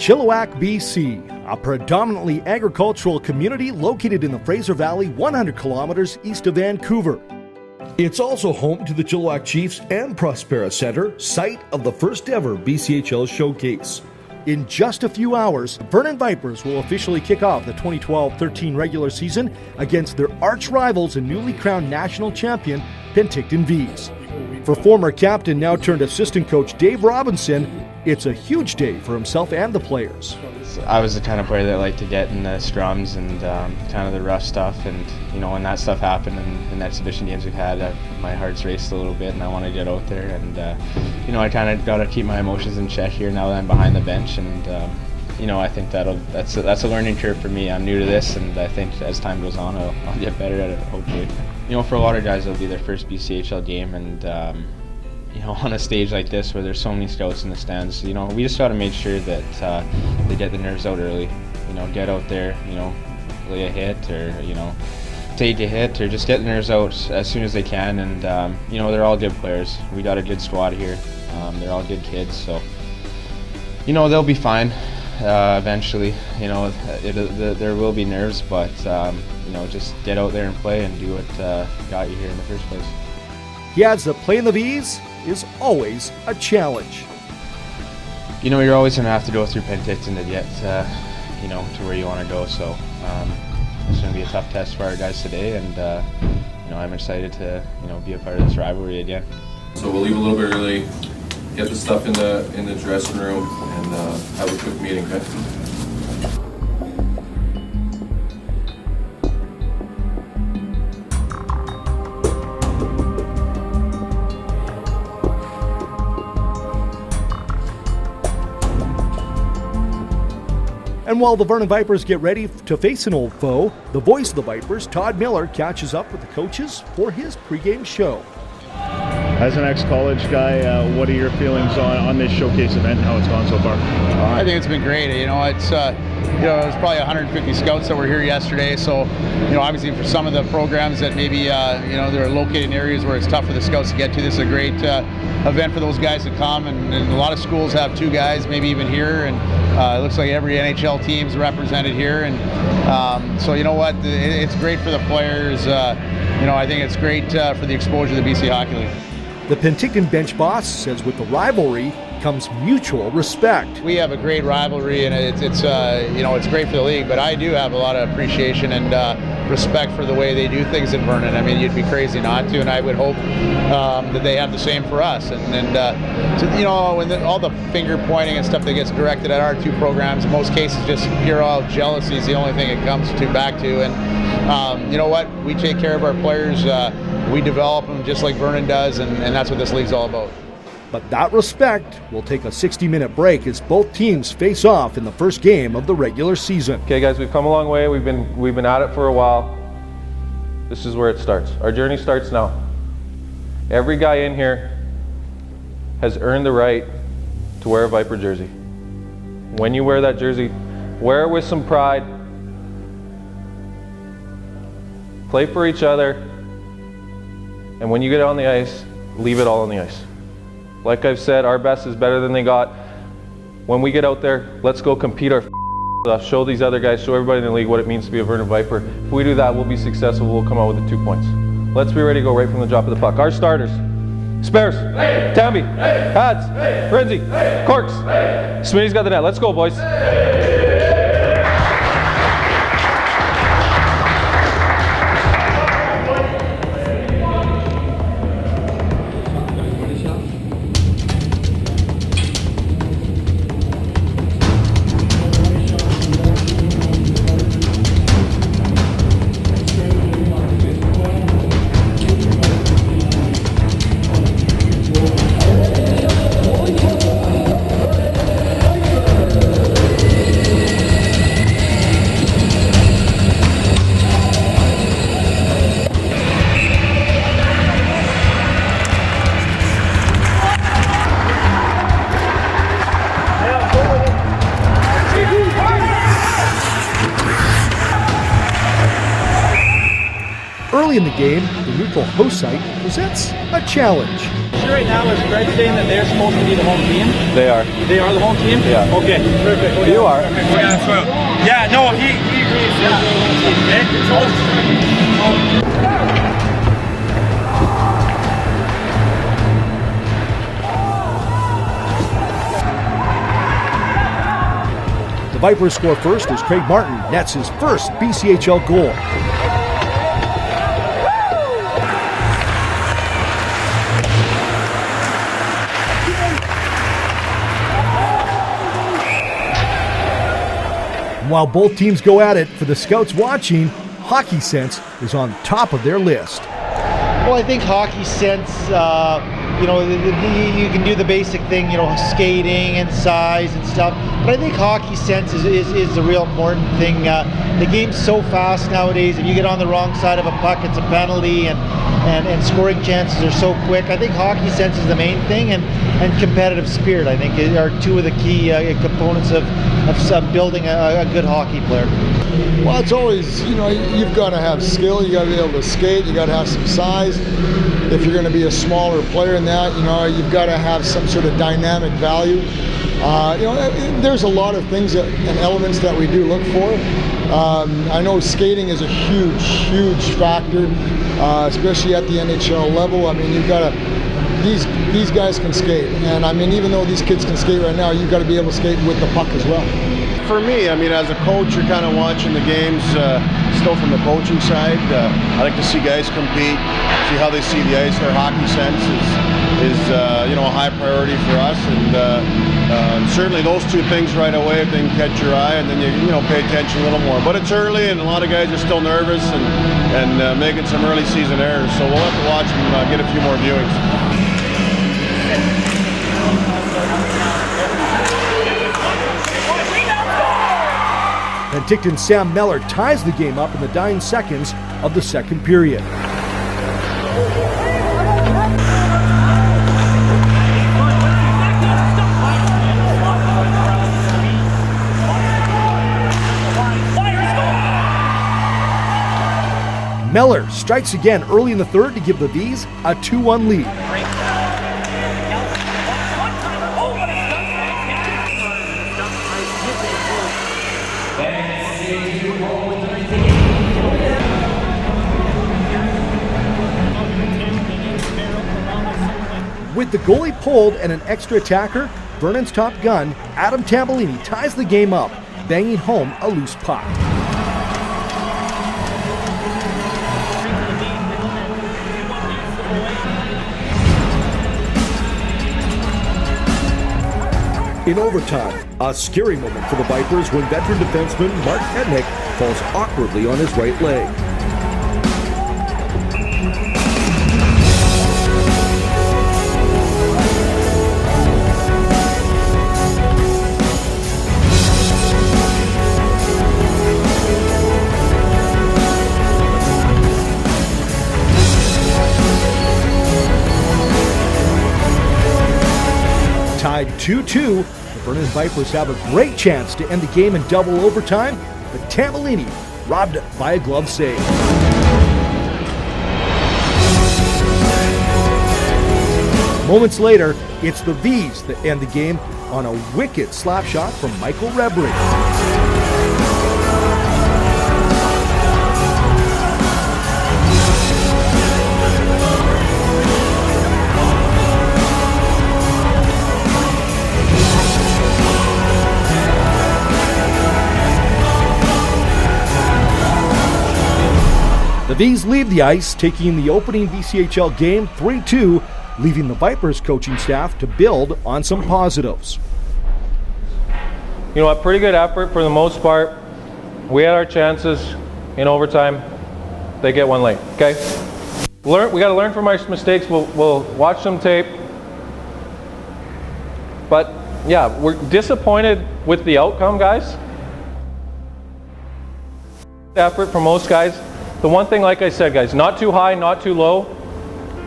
Chilliwack, BC, a predominantly agricultural community located in the Fraser Valley 100 kilometers east of Vancouver. It's also home to the Chilliwack Chiefs and Prospera Centre, site of the first ever BCHL showcase. In just a few hours, Vernon Vipers will officially kick off the 2012-13 regular season against their arch rivals and newly crowned national champion, Penticton Vees. For former captain, now turned assistant coach Dave Robinson, it's a huge day for himself and the players. I was the kind of player that liked to get in the scrums and kind of the rough stuff, and when that stuff happened in exhibition games we've had, my heart's raced a little bit and I want to get out there, and I kind of got to keep my emotions in check here now that I'm behind the bench, and I think that's a learning curve for me. I'm new to this, and I think as time goes on I'll get better at it, hopefully. For a lot of guys it'll be their first BCHL game, and on a stage like this where there's so many scouts in the stands, we just got to make sure that they get the nerves out early. Get out there, lay a hit, or take a hit, or just get the nerves out as soon as they can. And they're all good players. We got a good squad here. They're all good kids, so they'll be fine eventually. There will be nerves, but just get out there and play and do what got you here in the first place. He adds that playing the Vees is always a challenge. You're always going to have to go through Penticton to get to where you want to go, so it's going to be a tough test for our guys today, and I'm excited to be a part of this rivalry again. So we'll leave a little bit early, get the stuff in the dressing room, and have a quick meeting, okay? And while the Vernon Vipers get ready to face an old foe, the voice of the Vipers, Todd Miller, catches up with the coaches for his pregame show. As an ex-college guy, what are your feelings on this showcase event and how it's gone so far? I think it's been great. It's there's probably 150 scouts that were here yesterday. So, obviously for some of the programs that maybe they're located in areas where it's tough for the scouts to get to, this is a great event for those guys to come. And a lot of schools have two guys, maybe even here. And it looks like every NHL team's represented here. And so it's great for the players. I think it's great for the exposure to the BC Hockey League. The Penticton bench boss says with the rivalry comes mutual respect. We have a great rivalry, and it's great for the league, but I do have a lot of appreciation and respect for the way they do things in Vernon. I mean, you'd be crazy not to, and I would hope that they have the same for us. When all the finger pointing and stuff that gets directed at our two programs, in most cases just pure jealousy is the only thing it comes back to. And you know what? We take care of our players. We develop them just like Vernon does, and that's what this league's all about. But that respect will take a 60-minute break as both teams face off in the first game of the regular season. Okay, guys, we've come a long way. We've been at it for a while. This is where it starts. Our journey starts now. Every guy in here has earned the right to wear a Viper jersey. When you wear that jersey, wear it with some pride. Play for each other. And when you get on the ice, leave it all on the ice. Like I've said, our best is better than they got. When we get out there, let's go compete our off, show these other guys, show everybody in the league what it means to be a Vernon Viper. If we do that, we'll be successful. We'll come out with the 2 points. Let's be ready to go right from the drop of the puck. Our starters: Spares, Tamby, Hads, Renzi, Corks. Smitty's got the net. Let's go, boys. Early in the game, the neutral host site presents a challenge. situation right now is Fred saying that they're supposed to be the home team? They are. They are the home team? Yeah. Okay, perfect. You are. Yeah, no, he agrees. The Vipers score first as Craig Martin nets his first BCHL goal. While both teams go at it, for the scouts watching, Hockey Sense is on top of their list. Well, I think Hockey Sense, you can do the basic thing, skating and size and stuff. But I think Hockey Sense is the real important thing. The game's so fast nowadays. If you get on the wrong side of a puck, it's a penalty, and scoring chances are so quick. I think Hockey Sense is the main thing, and competitive spirit, I think, are two of the key components of building a good hockey player. Well, it's always, you've got to have skill, you got to be able to skate, you got to have some size. If you're going to be a smaller player than that, you've got to have some sort of dynamic value. There's a lot of things and elements that we do look for. I know skating is a huge factor, especially at the NHL level. I mean, you've got to, these guys can skate, and I mean, even though these kids can skate right now, you've got to be able to skate with the puck as well. For me, I mean, as a coach, you're kind of watching the games still from the coaching side. I like to see guys compete, see how they see the ice. Their hockey sense is a high priority for us, and certainly those two things right away, if they can catch your eye, and then you pay attention a little more. But it's early, and a lot of guys are still nervous and making some early season errors, so we'll have to watch them get a few more viewings. Penticton Sam Meller ties the game up in the dying seconds of the second period. Meller strikes again early in the third to give the Vees a 2-1 lead. With the goalie pulled and an extra attacker, Vernon's top gun, Adam Tambellini, ties the game up, banging home a loose puck. In overtime, a scary moment for the Vipers when veteran defenseman Mark Hednick falls awkwardly on his right leg. Tied 2-2, the Vernon Vipers have a great chance to end the game in double overtime, but Tambellini robbed it by a glove save. Moments later, it's the Vees that end the game on a wicked slap shot from Michael Rebry. The Vees leave the ice, taking the opening VCHL game 3-2, leaving the Vipers coaching staff to build on some positives. A pretty good effort for the most part. We had our chances in overtime. They get one late, okay? We got to learn from our mistakes. We'll watch some tape. But yeah, we're disappointed with the outcome, guys. Effort for most guys. The one thing, like I said, guys, not too high, not too low.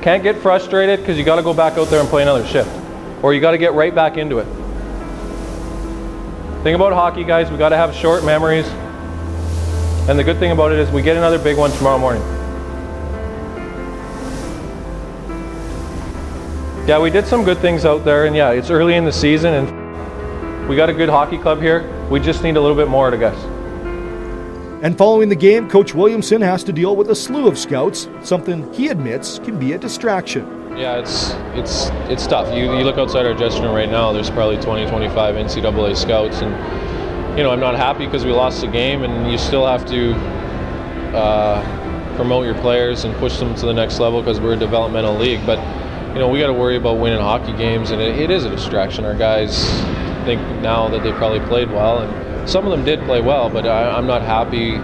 Can't get frustrated because you got to go back out there and play another shift, or you got to get right back into it. Thing about hockey, guys, we got to have short memories, and the good thing about it is we get another big one tomorrow morning. Yeah, we did some good things out there, and yeah, it's early in the season, and we got a good hockey club here. We just need a little bit more, I guess. And following the game, Coach Williamson has to deal with a slew of scouts, something he admits can be a distraction. Yeah, it's tough. You look outside our dressing room right now, there's probably 20, 25 NCAA scouts, and I'm not happy because we lost the game, and you still have to promote your players and push them to the next level because we're a developmental league. But we got to worry about winning hockey games, and it is a distraction. Our guys think now that they probably played well, and some of them did play well, but I'm not happy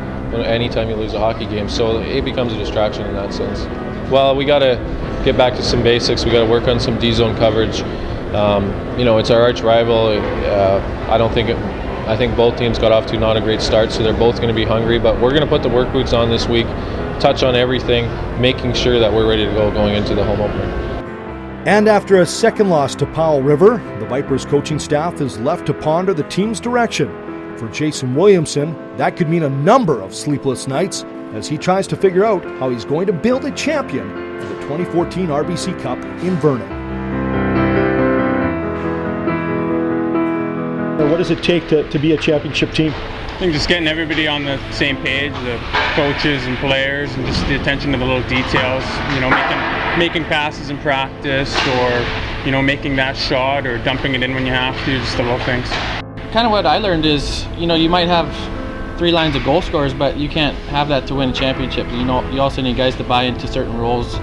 anytime you lose a hockey game, so it becomes a distraction in that sense. Well, we got to get back to some basics. We got to work on some D-zone coverage. It's our arch rival. I think both teams got off to not a great start, so they're both going to be hungry, but we're going to put the work boots on this week, touch on everything, making sure that we're ready to go going into the home opener. And after a second loss to Powell River, the Vipers coaching staff is left to ponder the team's direction. For Jason Williamson, that could mean a number of sleepless nights as he tries to figure out how he's going to build a champion for the 2014 RBC Cup in Vernon. What does it take to be a championship team? I think just getting everybody on the same page, the coaches and players, and just the attention to the little details. Making passes in practice, or making that shot, or dumping it in when you have to. Just the little things. Kind of what I learned is, you might have 3 lines of goal scorers, but you can't have that to win a championship. You also need guys to buy into certain roles.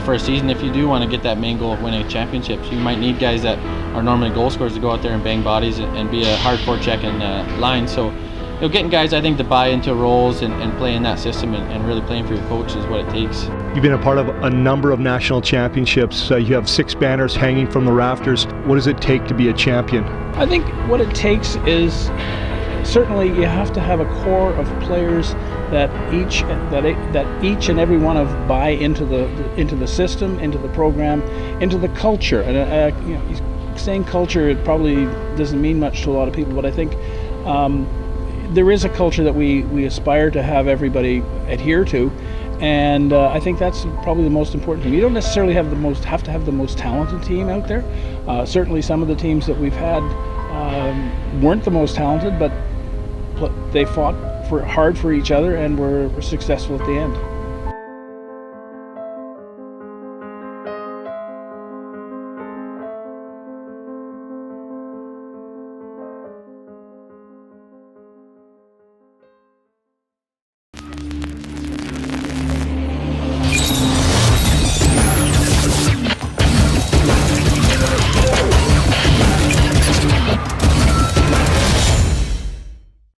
For a season, if you do want to get that main goal of winning a championship, you might need guys that are normally goal scorers to go out there and bang bodies and be a hard forechecking line. So, getting guys, I think, to buy into roles and play in that system and really playing for your coach is what it takes. You've been a part of a number of national championships. You have 6 banners hanging from the rafters. What does it take to be a champion? I think what it takes is certainly you have to have a core of players that each and every one of buy into the system, into the program, into the culture. And saying culture, it probably doesn't mean much to a lot of people, but I think there is a culture that we aspire to have everybody adhere to, and I think that's probably the most important thing. You don't necessarily have to have the most talented team out there. Certainly, some of the teams that we've had weren't the most talented, but they fought hard for each other and were successful at the end.